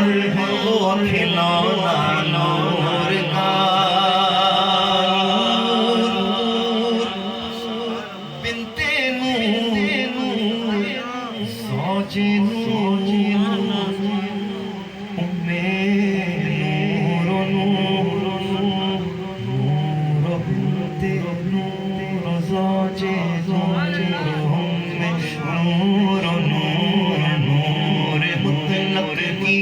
हो खिलौना नूर का, बिनते नूर सौजे नूर उम्मे नूर नूर नूर बिनते नूर सौजे नूर उम्मे नूर नूर नूर मुतलक की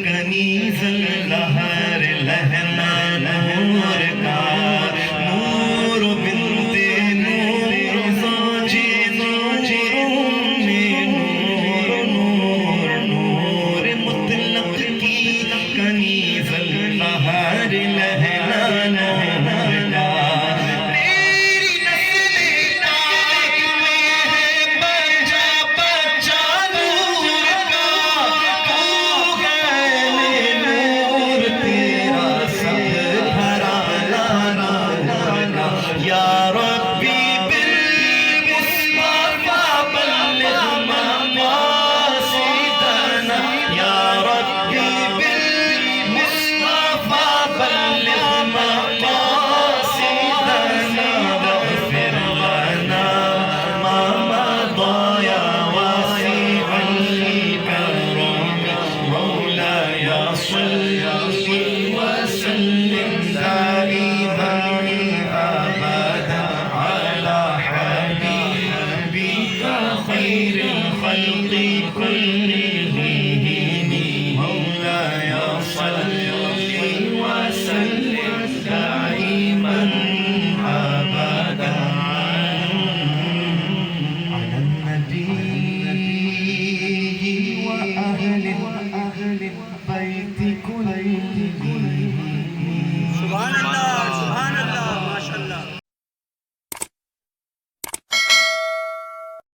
कनीज़ लहर लहना नूर का, नूर बिनते नूर सौजे नूर उम्मे नूर नूर नूर मुतलक की कनीज़ लहर लहना नूर का। तेरी नस्ल पाक में है बच्चा बच्चा नूर का, तू गैले नूर तेरा सब घराना नूर का। या रब्बी बिल मुस्तफा बल्लिग मक़ासिदना, या रब्बी बिल मुस्तफा बल्लिग मक़ासिदना, वग़फ़िर लना मा मदा या वासिअल करम, मौलाय सल्लि वसल्लिम दाइमन अबदा अला हबीबिका खैरिल खल्क़ि कुल्लिहिम, मौलाय सल्लि वसल्लिम दाइमन अबदा अला नबी व अहलि बैति कुल्लिहिम।